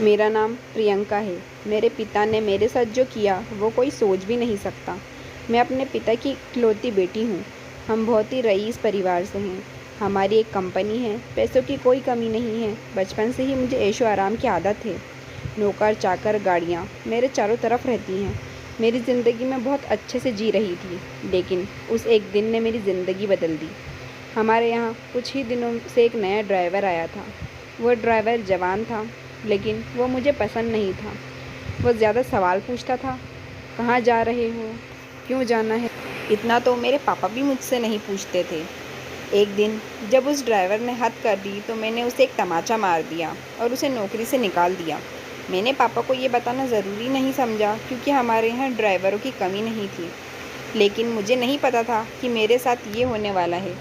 मेरा नाम प्रियंका है। मेरे पिता ने मेरे साथ जो किया वो कोई सोच भी नहीं सकता। मैं अपने पिता की इकलौती बेटी हूँ। हम बहुत ही रईस परिवार से हैं। हमारी एक कंपनी है, पैसों की कोई कमी नहीं है। बचपन से ही मुझे ऐशो आराम की आदत है। नौकर चाकर गाड़ियाँ मेरे चारों तरफ रहती हैं। मेरी ज़िंदगी में बहुत अच्छे से जी रही थी, लेकिन उस एक दिन ने मेरी ज़िंदगी बदल दी। हमारे यहाँ कुछ ही दिनों से एक नया ड्राइवर आया था। वो ड्राइवर जवान था, लेकिन वो मुझे पसंद नहीं था। वो ज़्यादा सवाल पूछता था, कहाँ जा रहे हो, क्यों जाना है। इतना तो मेरे पापा भी मुझसे नहीं पूछते थे। एक दिन जब उस ड्राइवर ने हद कर दी तो मैंने उसे एक तमाचा मार दिया और उसे नौकरी से निकाल दिया। मैंने पापा को ये बताना ज़रूरी नहीं समझा, क्योंकि हमारे यहाँ ड्राइवरों की कमी नहीं थी। लेकिन मुझे नहीं पता था कि मेरे साथ ये होने वाला है।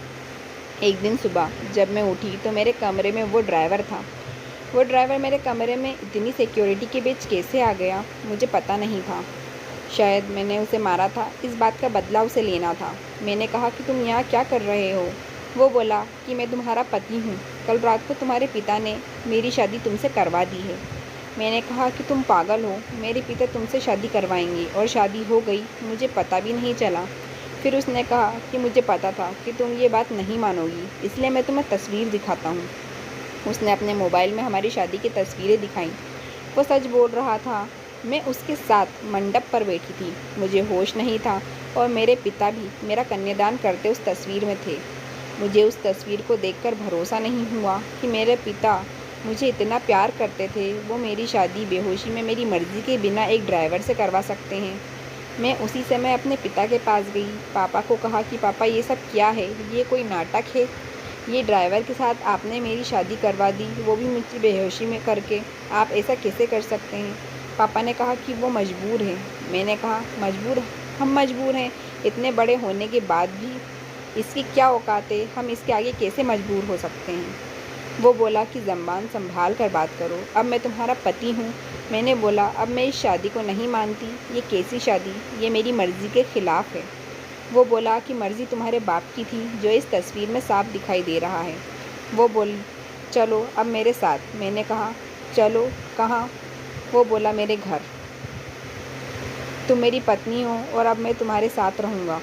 एक दिन सुबह जब मैं उठी तो मेरे कमरे में वो ड्राइवर था। वो ड्राइवर मेरे कमरे में इतनी सिक्योरिटी के बीच कैसे आ गया, मुझे पता नहीं था। शायद मैंने उसे मारा था, इस बात का बदला उसे लेना था। मैंने कहा कि तुम यहाँ क्या कर रहे हो। वो बोला कि मैं तुम्हारा पति हूँ। कल रात को तुम्हारे पिता ने मेरी शादी तुमसे करवा दी है। मैंने कहा कि तुम पागल हो, मेरे पिता तुमसे शादी करवाएंगे, और शादी हो गई, मुझे पता भी नहीं चला। फिर उसने कहा कि मुझे पता था कि तुम ये बात नहीं मानोगी, इसलिए मैं तुम्हें तस्वीर दिखाता हूँ। उसने अपने मोबाइल में हमारी शादी की तस्वीरें दिखाईं। वो सच बोल रहा था। मैं उसके साथ मंडप पर बैठी थी। मुझे होश नहीं था, और मेरे पिता भी मेरा कन्यादान करते उस तस्वीर में थे। मुझे उस तस्वीर को देखकर भरोसा नहीं हुआ कि मेरे पिता मुझे इतना प्यार करते थे। वो मेरी शादी बेहोशी में मेरी मर्ज़ी के बिना एक ड्राइवर से करवा सकते हैं। मैं उसी समय अपने पिता के पास गई। पापा को कहा कि पापा, ये सब क्या है, ये कोई नाटक है। ये ड्राइवर के साथ आपने मेरी शादी करवा दी, वो भी मुझे बेहोशी में करके। आप ऐसा कैसे कर सकते हैं। पापा ने कहा कि वो मजबूर है। मैंने कहा, मजबूर? हम मजबूर हैं? इतने बड़े होने के बाद भी इसकी क्या औकात है, हम इसके आगे कैसे मजबूर हो सकते हैं। वो बोला कि ज़बान संभाल कर बात करो, अब मैं तुम्हारा पति हूँ। मैंने बोला, अब मैं इस शादी को नहीं मानती। ये कैसी शादी, ये मेरी मर्ज़ी के ख़िलाफ़ है। वो बोला कि मर्ज़ी तुम्हारे बाप की थी, जो इस तस्वीर में साफ दिखाई दे रहा है। वो बोली, चलो अब मेरे साथ। मैंने कहा, चलो कहाँ। वो बोला, मेरे घर। तुम मेरी पत्नी हो और अब मैं तुम्हारे साथ रहूँगा।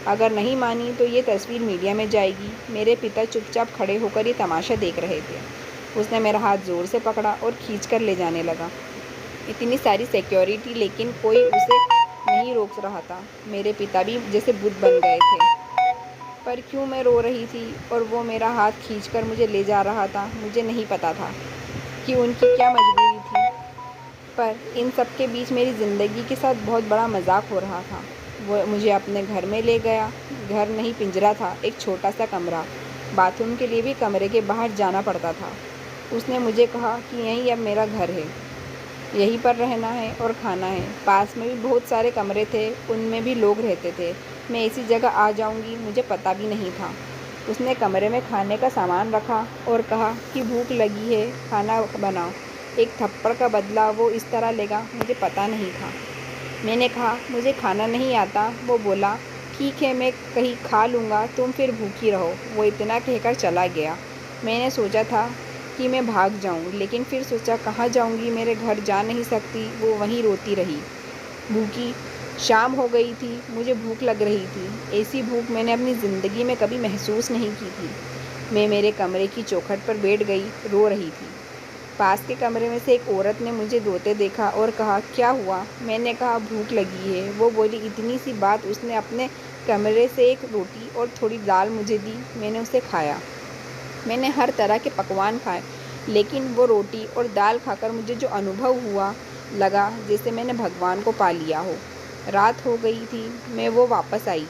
अगर नहीं मानी तो ये तस्वीर मीडिया में जाएगी। मेरे पिता चुपचाप खड़े होकर ये तमाशा देख रहे थे। उसने मेरा हाथ ज़ोर से पकड़ा और खींच कर ले जाने लगा। इतनी सारी सिक्योरिटी, लेकिन कोई उसे नहीं रोक रहा था। मेरे पिता भी जैसे बुत बन गए थे। पर क्यों मैं रो रही थी और वो मेरा हाथ खींचकर मुझे ले जा रहा था, मुझे नहीं पता था कि उनकी क्या मजबूरी थी। पर इन सब के बीच मेरी ज़िंदगी के साथ बहुत बड़ा मजाक हो रहा था। वो मुझे अपने घर में ले गया। घर नहीं, पिंजरा था, एक छोटा सा कमरा। बाथरूम के लिए भी कमरे के बाहर जाना पड़ता था। उसने मुझे कहा कि यही अब मेरा घर है, यहीं पर रहना है और खाना है। पास में भी बहुत सारे कमरे थे, उनमें भी लोग रहते थे। मैं इसी जगह आ जाऊंगी, मुझे पता भी नहीं था। उसने कमरे में खाने का सामान रखा और कहा कि भूख लगी है, खाना बनाओ। एक थप्पड़ का बदला वो इस तरह लेगा, मुझे पता नहीं था। मैंने कहा, मुझे खाना नहीं आता। वो बोला, ठीक है, मैं कहीं खा लूँगा, तुम फिर भूखी रहो। वो इतना कहकर चला गया। मैंने सोचा था कि मैं भाग जाऊं, लेकिन फिर सोचा, कहाँ जाऊंगी, मेरे घर जा नहीं सकती। वो वहीं रोती रही, भूखी। शाम हो गई थी, मुझे भूख लग रही थी। ऐसी भूख मैंने अपनी ज़िंदगी में कभी महसूस नहीं की थी। मैं मेरे कमरे की चौखट पर बैठ गई, रो रही थी। पास के कमरे में से एक औरत ने मुझे रोते देखा और कहा, क्या हुआ। मैंने कहा, भूख लगी है। वो बोली, इतनी सी बात। उसने अपने कमरे से एक रोटी और थोड़ी दाल मुझे दी। मैंने उसे खाया। मैंने हर तरह के पकवान खाए, लेकिन वो रोटी और दाल खाकर मुझे जो अनुभव हुआ, लगा जैसे मैंने भगवान को पा लिया हो। रात हो गई थी, मैं वो वापस आई।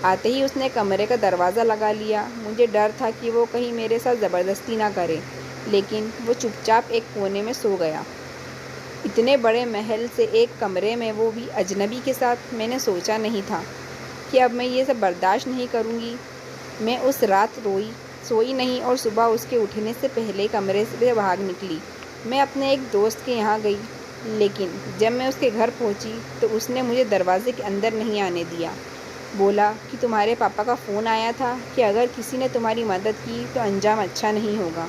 आते ही उसने कमरे का दरवाज़ा लगा लिया। मुझे डर था कि वो कहीं मेरे साथ ज़बरदस्ती ना करे, लेकिन वो चुपचाप एक कोने में सो गया। इतने बड़े महल से एक कमरे में, वो भी अजनबी के साथ। मैंने सोचा नहीं था कि अब मैं ये सब बर्दाश्त नहीं करूँगी। मैं उस रात सोई नहीं, और सुबह उसके उठने से पहले कमरे से भाग निकली। मैं अपने एक दोस्त के यहाँ गई, लेकिन जब मैं उसके घर पहुँची तो उसने मुझे दरवाजे के अंदर नहीं आने दिया। बोला कि तुम्हारे पापा का फ़ोन आया था कि अगर किसी ने तुम्हारी मदद की तो अंजाम अच्छा नहीं होगा।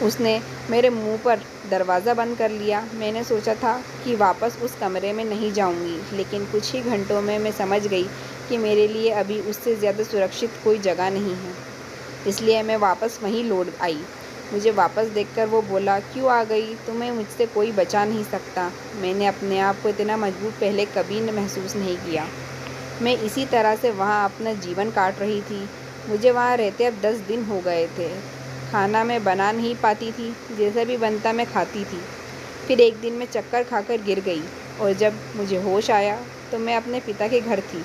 उसने मेरे मुंह पर दरवाज़ा बंद कर लिया। मैंने सोचा था कि वापस उस कमरे में नहीं जाऊंगी, लेकिन कुछ ही घंटों में मैं समझ गई कि मेरे लिए अभी उससे ज़्यादा सुरक्षित कोई जगह नहीं है। इसलिए मैं वापस वहीं लौट आई। मुझे वापस देखकर वो बोला, क्यों आ गई? तुम्हें मुझसे कोई बचा नहीं सकता। मैंने अपने आप को इतना मजबूत पहले कभी महसूस नहीं किया। मैं इसी तरह से वहाँ अपना जीवन काट रही थी। मुझे वहाँ रहते अब 10 दिन हो गए थे। खाना मैं बना नहीं पाती थी, जैसा भी बनता मैं खाती थी। फिर एक दिन मैं चक्कर खाकर गिर गई और जब मुझे होश आया तो मैं अपने पिता के घर थी।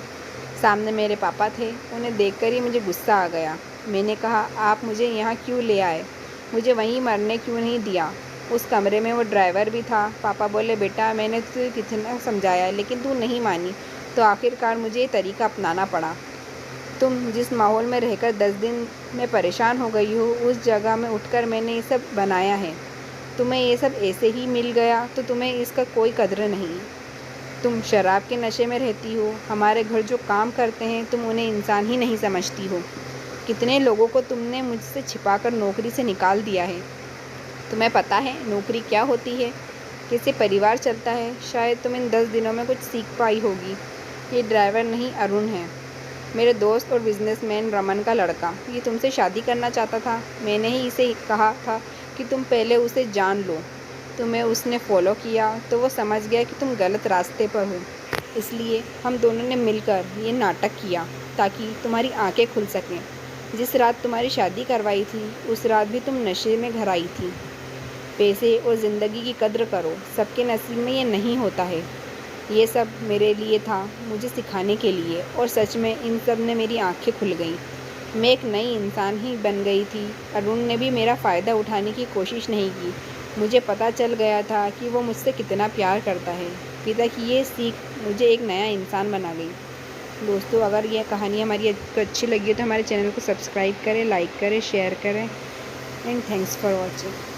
सामने मेरे पापा थे। उन्हें देखकर ही मुझे गुस्सा आ गया। मैंने कहा, आप मुझे यहाँ क्यों ले आए? मुझे वहीं मरने क्यों नहीं दिया? उस कमरे में वो ड्राइवर भी था। पापा बोले, बेटा मैंने तुझे कितना समझाया लेकिन तू नहीं मानी, तो आखिरकार मुझे ये तरीका अपनाना पड़ा। तुम जिस माहौल में रहकर 10 दिन में परेशान हो गई हो, उस जगह में उठकर मैंने ये सब बनाया है। तुम्हें ये सब ऐसे ही मिल गया तो तुम्हें इसका कोई कद्र नहीं। तुम शराब के नशे में रहती हो। हमारे घर जो काम करते हैं तुम उन्हें इंसान ही नहीं समझती हो। कितने लोगों को तुमने मुझसे छिपाकर नौकरी से निकाल दिया है। तुम्हें पता है नौकरी क्या होती है, कैसे परिवार चलता है? शायद तुम इन 10 दिनों में कुछ सीख पाई होगी। ये ड्राइवर नहीं, अरुण है, मेरे दोस्त और बिजनेसमैन रमन का लड़का। ये तुमसे शादी करना चाहता था। मैंने ही इसे कहा था कि तुम पहले उसे जान लो। तुम्हें उसने फॉलो किया तो वो समझ गया कि तुम गलत रास्ते पर हो। इसलिए हम दोनों ने मिलकर ये नाटक किया ताकि तुम्हारी आंखें खुल सकें। जिस रात तुम्हारी शादी करवाई थी उस रात भी तुम नशे में घर आई थी। पैसे और ज़िंदगी की कद्र करो, सबके नसीब में ये नहीं होता है। ये सब मेरे लिए था, मुझे सिखाने के लिए, और सच में इन सब ने मेरी आंखें खुल गईं। मैं एक नई इंसान ही बन गई थी। अरुण ने भी मेरा फ़ायदा उठाने की कोशिश नहीं की। मुझे पता चल गया था कि वो मुझसे कितना प्यार करता है। पिता की ये सीख मुझे एक नया इंसान बना गई। दोस्तों, अगर ये कहानी हमारी अच्छी लगी हो तो हमारे चैनल को सब्सक्राइब करें, लाइक करें, शेयर करें, एंड थैंक्स फॉर वॉचिंग।